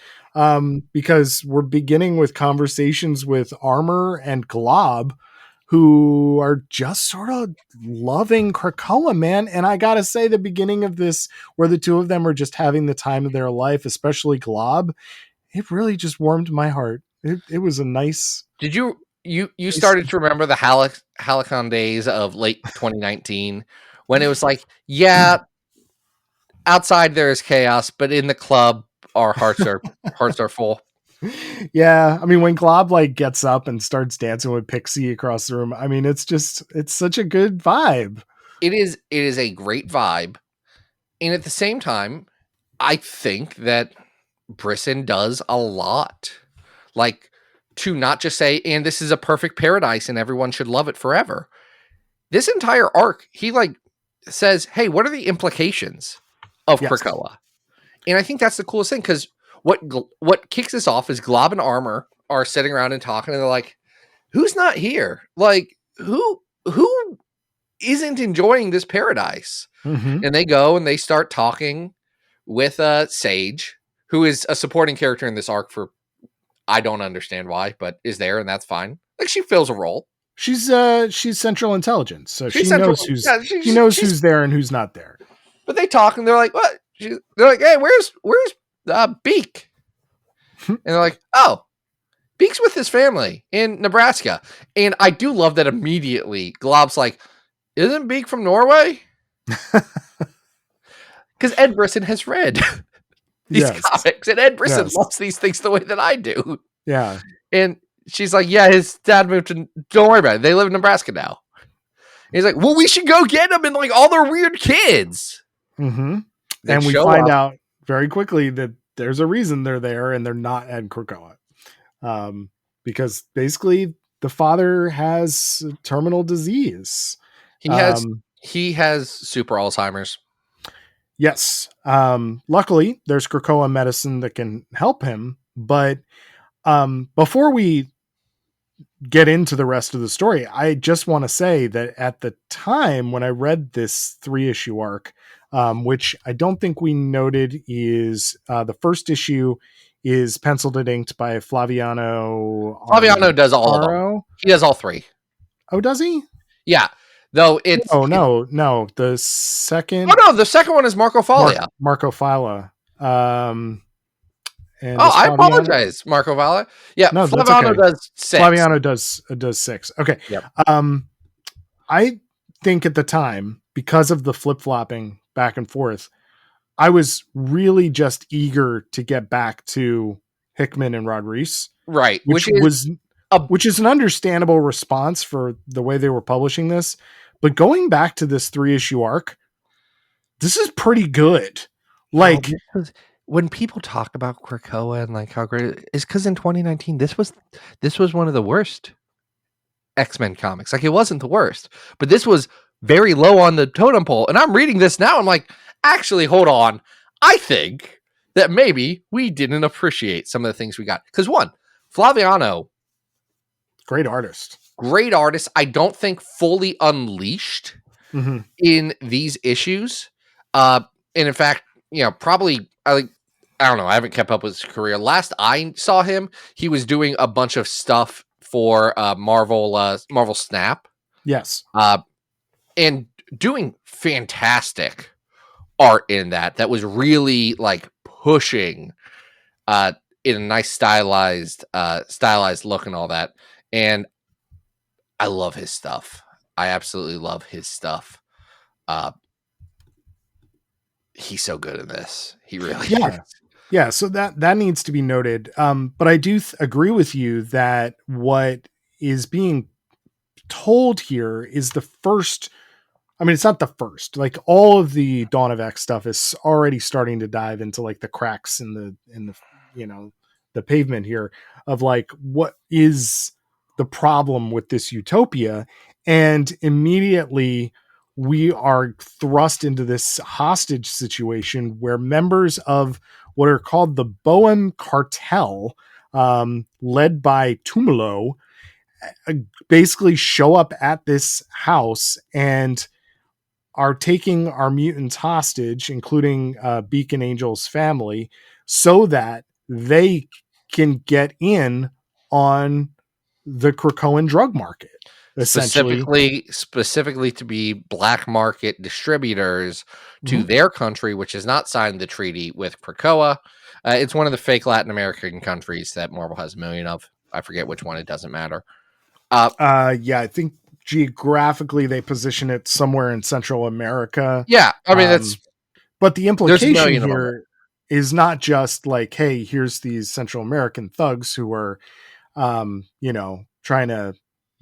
because we're beginning with conversations with Armor and Glob, who are just sort of loving Krakoa, man. And I gotta say, the beginning of this, where the two of them are just having the time of their life, especially Glob, it really just warmed my heart. It was a nice. Did you started to remember the Halicon days of late 2019 when it was like, yeah, outside there is chaos, but in the club our hearts are full. Yeah, I mean, when Glob like gets up and starts dancing with Pixie across the room, I mean, it's such a good vibe. It is a great vibe. And at the same time, I think that Brisson does a lot. Like, to not just say, and this is a perfect paradise and everyone should love it forever. This entire arc, he like says, hey, what are the implications of Krakoa? And I think that's the coolest thing, because what kicks this off is Glob and Armor are sitting around and talking, and they're like, who's not here? Like, who isn't enjoying this paradise? Mm-hmm. And they go and they start talking with Sage, who is a supporting character in this arc for, I don't understand why, but is there, and that's fine. Like, she fills a role. She's Central Intelligence, so she knows who's there and who's not there. But they talk and they're like, what? They're like, hey, where's Beak? And they're like, oh, Beak's with his family in Nebraska. And I do love that immediately Glob's like, isn't Beak from Norway? Because Ed Brisson has read these comics, and Ed Brisson loves these things the way that I do. Yeah. And she's like, yeah, his dad moved to, don't worry about it, they live in Nebraska now. And he's like, well, we should go get them and like all their weird kids. Mm-hmm. And we find out very quickly that there's a reason they're there and they're not at Krakoa. Because basically the father has terminal disease. He has super Alzheimer's. Yes. Luckily there's Krakoa medicine that can help him. But before we get into the rest of the story, I just want to say that at the time when I read this 3-issue arc, which I don't think we noted, is the first issue is penciled and inked by Flaviano. Flaviano does all of them. He does all 3. Oh, does he? Yeah. Though it's... No. The second... Oh, no. The second one is Marco Foglia. Marco Fala. I apologize, Marco Fala. Yeah, no, Flaviano does 6. Flaviano does 6. Okay. Yep. I think at the time, because of the flip-flopping back and forth, I was really just eager to get back to Hickman and Rod Reese. Right. Which is an understandable response for the way they were publishing this. But going back to this 3-issue arc, this is pretty good. Like, when people talk about Krakoa and like how great it is, because in 2019 this was one of the worst X-Men comics. Like, it wasn't the worst, but this was very low on the totem pole. And I'm reading this now, I'm like, actually, hold on. I think that maybe we didn't appreciate some of the things we got. Because one, Flaviano, great artist. I don't think fully unleashed in these issues. And in fact, probably I don't know. I haven't kept up with his career. Last I saw him, he was doing a bunch of stuff for Marvel Snap. Yes. And doing fantastic art in that was really like pushing in a nice stylized look and all that. And I love his stuff. I absolutely love his stuff. He's so good in this. He really is. Yeah, so that needs to be noted. But I do agree with you that what is being told here is the first. I mean, it's not the first. Like all of the Dawn of X stuff is already starting to dive into like the cracks in the the pavement here of like what is the problem with this utopia, and immediately we are thrust into this hostage situation where members of what are called the Bohem cartel, led by Tumulo, basically show up at this house and are taking our mutants hostage, including Beacon Angel's family, so that they can get in on the Krakoan drug market. Essentially, specifically to be black market distributors to their country, which has not signed the treaty with Krakoa. It's one of the fake Latin American countries that Marvel has a million of. I forget which one. It doesn't matter. I think geographically they position it somewhere in Central America. Yeah, I mean that's. But the implication here is not just like, hey, here's these Central American thugs who are, trying to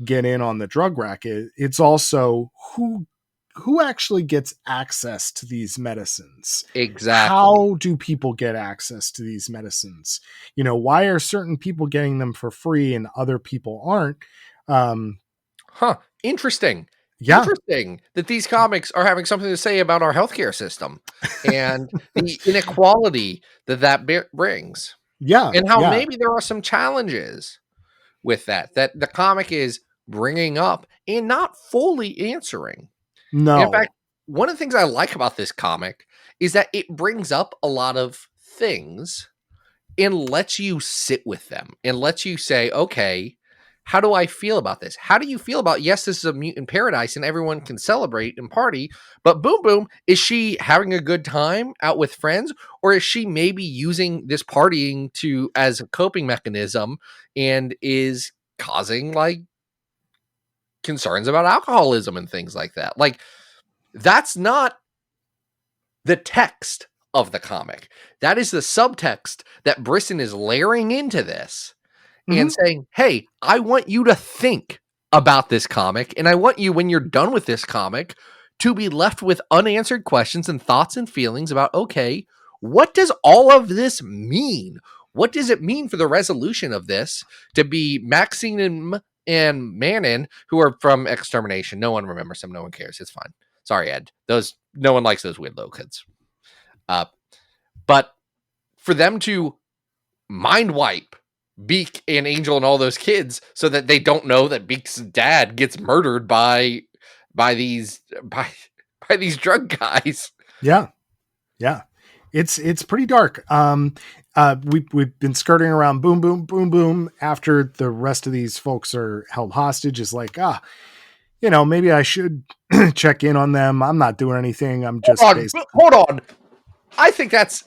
get in on the drug racket. It's also who actually gets access to these medicines. Exactly. How do people get access to these medicines? Why are certain people getting them for free and other people aren't? Interesting. Yeah. Interesting that these comics are having something to say about our healthcare system and the inequality that brings. Yeah. And how maybe there are some challenges with that the comic is bringing up and not fully answering. No. In fact, one of the things I like about this comic is that it brings up a lot of things and lets you sit with them and lets you say, okay, how do I feel about this? How do you feel about, yes, this is a mutant paradise and everyone can celebrate and party, but Boom Boom, is she having a good time out with friends, or is she maybe using this partying as a coping mechanism and is causing like concerns about alcoholism and things like that? Like, that's not the text of the comic. That is the subtext that Brisson is layering into this. And saying, hey, I want you to think about this comic, and I want you, when you're done with this comic, to be left with unanswered questions and thoughts and feelings about, okay, what does all of this mean? What does it mean for the resolution of this to be Maxine and Manon, who are from Extermination? No one remembers them. No one cares. It's fine. Sorry, Ed. No one likes those weird little kids. But for them to mind wipe Beak and Angel and all those kids so that they don't know that Beak's dad gets murdered by these drug guys. Yeah. It's pretty dark. We've been skirting around Boom Boom after the rest of these folks are held hostage. Is like, maybe I should check in on them. I'm not doing anything. I'm just hold on. I think that's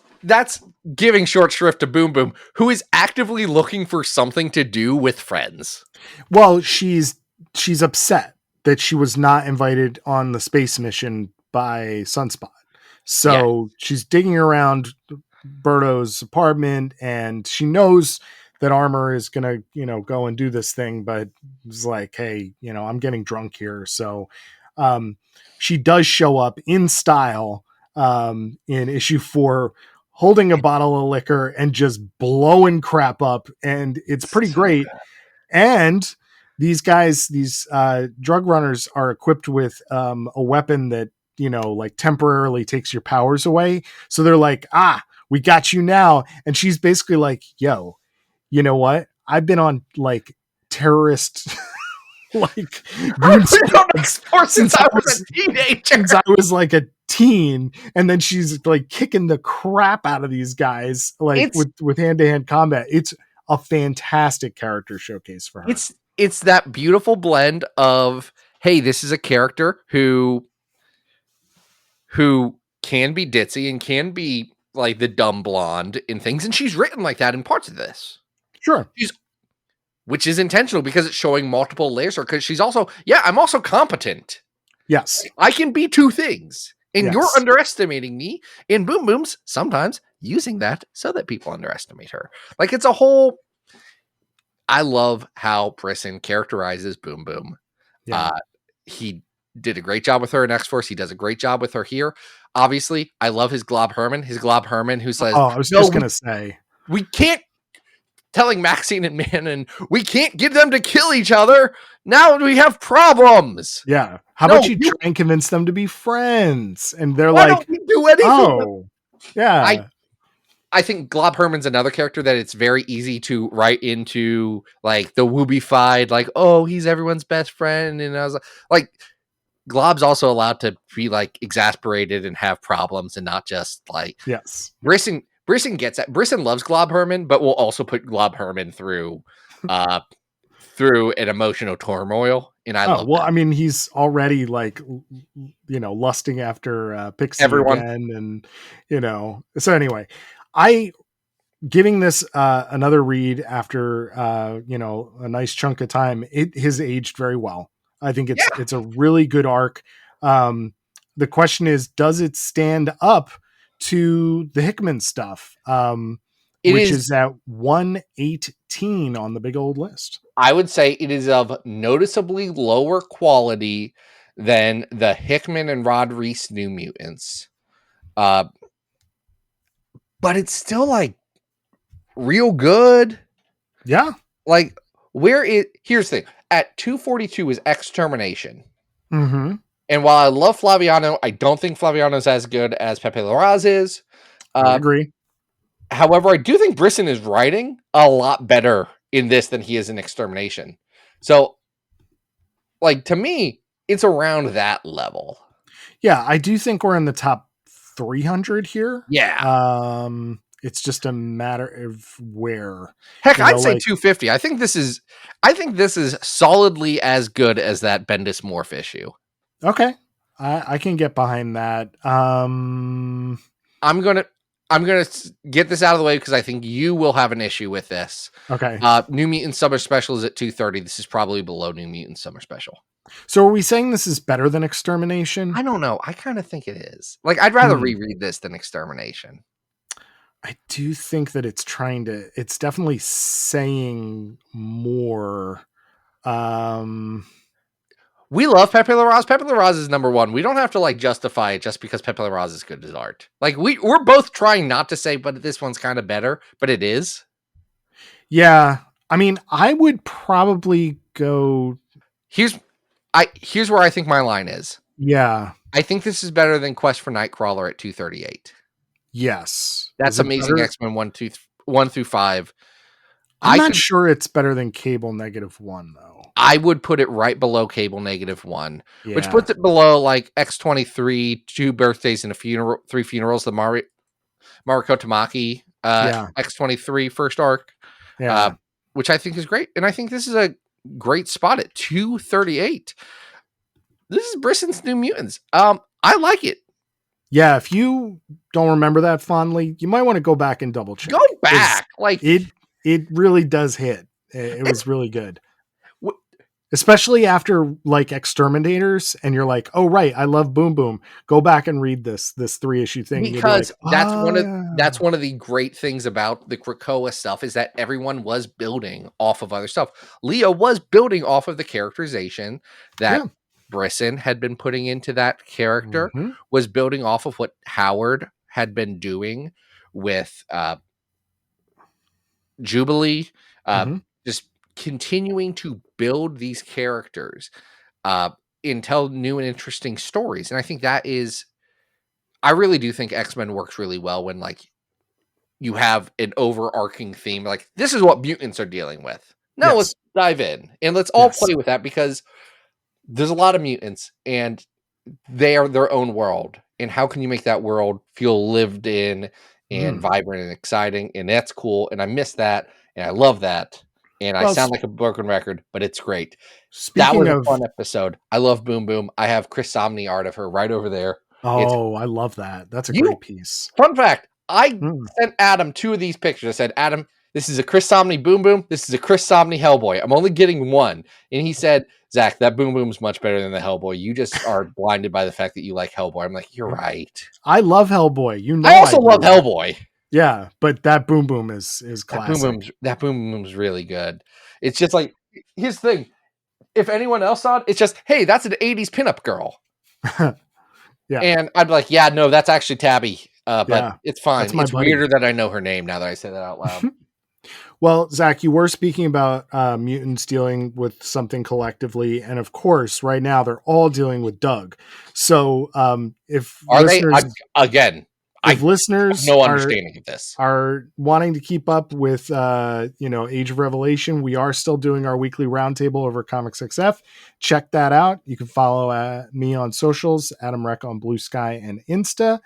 giving short shrift to Boom Boom, who is actively looking for something to do with friends. Well, she's upset that she was not invited on the space mission by Sunspot. So she's digging around Berto's apartment, and she knows that Armor is going to, go and do this thing, but it's like, hey, I'm getting drunk here. So she does show up in style in issue 4, holding a bottle of liquor and just blowing crap up. And it's pretty great. And these guys, these drug runners are equipped with a weapon that, like temporarily takes your powers away. So they're like, we got you now. And she's basically like, yo, you know what? I've been on like terrorist like since I was a teenager. Since I was like a teen, and then she's like kicking the crap out of these guys like with hand-to-hand combat. It's a fantastic character showcase for her. It's that beautiful blend of, hey, this is a character who can be ditzy and can be like the dumb blonde in things, and she's written like that in parts of this. Sure. Which is intentional because it's showing multiple layers. Because she's also, I'm also competent. Yes. I can be two things. And Yes. you're underestimating me. And Boom Boom's sometimes using that so that people underestimate her. Like, it's a whole... I love how Brisson characterizes Boom Boom. Yeah. He did a great job with her in X-Force. He does a great job with her here. Obviously, I love his Glob Herman. Who says, I was just going to say. We can't... Telling Maxine and Manon, we can't get them to kill each other. Now we have problems. Yeah. How about you try and convince them to be friends? And they're Why like, don't we do anything? Oh, yeah. I think Glob Herman's another character that it's very easy to write into like the woobified, like, oh, he's everyone's best friend. And I was like, Glob's also allowed to be like exasperated and have problems and not just like, yes. Brisson gets that. Brisson loves Glob Herman, but will also put Glob Herman through through an emotional turmoil. And I love that. I mean, he's already like, lusting after Pixie again. And, so anyway, giving this another read after, a nice chunk of time, it has aged very well. I think it's a really good arc. The question is, does it stand up to the Hickman stuff, which is at 118 on the big old list? I would say it is of noticeably lower quality than the Hickman and Rod Reese New Mutants. But it's still like real good. Yeah. Like here's the thing. At 242 is Extermination. Mm-hmm. And while I love Flaviano, I don't think Flaviano's as good as Pepe Larraz is. I agree. However, I do think Brisson is writing a lot better in this than he is in Extermination. So, like, to me, it's around that level. Yeah, I do think we're in the top 300 here. Yeah. It's just a matter of where. Heck, I'd say 250. I think this is solidly as good as that Bendis Morph issue. Okay. I can get behind that. I'm gonna get this out of the way because I think you will have an issue with this. Okay. New Mutant Summer Special is at 230. This is probably below New Mutant Summer Special. So are we saying this is better than Extermination? I don't know. I kind of think it is. Like, I'd rather reread this than Extermination. I do think that it's definitely saying more. We love Pepe Larraz. Pepe Larraz is number one. We don't have to like justify it just because Pepe Larraz is good as art. Like we're both trying not to say, but this one's kind of better, but it is. Yeah. I mean, I would probably go. Here's where I think my line is. Yeah. I think this is better than Quest for Nightcrawler at 238. Yes. That's Amazing X-Men 1 through 5. I'm not sure it's better than Cable -1 though. I would put it right below Cable -1, which puts it below like X-23, 2 Birthdays and a Funeral, 3 Funerals, the Mariko Tamaki X-23 first arc, which I think is great. And I think this is a great spot at 238. This is Brisson's New Mutants. I like it. Yeah, if you don't remember that fondly, you might want to go back and double check. Go back. Like it really does hit. It was really good. Especially after like Exterminators, and you're like, oh right, I love Boom Boom. Go back and read this 3-issue thing. Because that's one of the great things about the Krakoa stuff is that everyone was building off of other stuff. Leo was building off of the characterization that Brisson had been putting into that character, was building off of what Howard had been doing with Jubilee, just continuing to build these characters and tell new and interesting stories. And I think I really do think X-Men works really well when like you have an overarching theme, like this is what mutants are dealing with. Now let's dive in and let's all play with that, because there's a lot of mutants and they are their own world. And how can you make that world feel lived in and vibrant and exciting? And that's cool. And I miss that. And I love that. And I sound like a broken record, but it's great. That was a fun episode. I love Boom Boom. I have Chris Somney art of her right over there. Oh, I love that. That's a great piece. Fun fact, I sent Adam 2 of these pictures. I said, Adam, this is a Chris Somney Boom Boom. This is a Chris Somney Hellboy. I'm only getting one. And he said, Zach, that Boom Boom's much better than the Hellboy. You just are blinded by the fact that you like Hellboy. I'm like, you're right. I love Hellboy. You know, I also love Hellboy. Yeah, but that Boom Boom is classic. That Boom Boom's really good. It's just like, here's the thing. If anyone else saw it, it's just, hey, that's an 80s pinup girl. Yeah. And I'd be like, yeah, no, that's actually Tabby. But it's fine. It's buddy. weirder that I know her name now that I say that out loud. Well, Zach, you were speaking about mutants dealing with something collectively. And of course, right now, they're all dealing with Doug. So if are listeners, they? Again, if listeners have no understanding of this, are wanting to keep up with, Age of Revelation, we are still doing our weekly roundtable over Comics XF. Check that out. You can follow me on socials, Adam Reck on Blue Sky and Insta.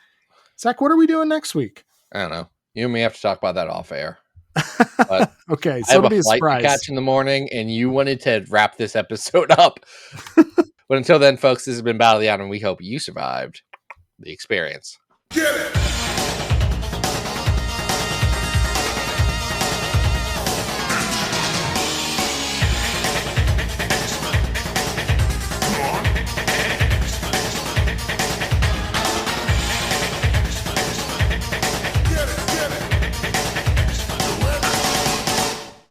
Zach, what are we doing next week? I don't know. You and me have to talk about that off air. But okay, so I have it'll be a a flight surprise. to catch in the morning, and you wanted to wrap this episode up. But until then, folks, this has been Battle of the Hour, and we hope you survived the experience. Get it!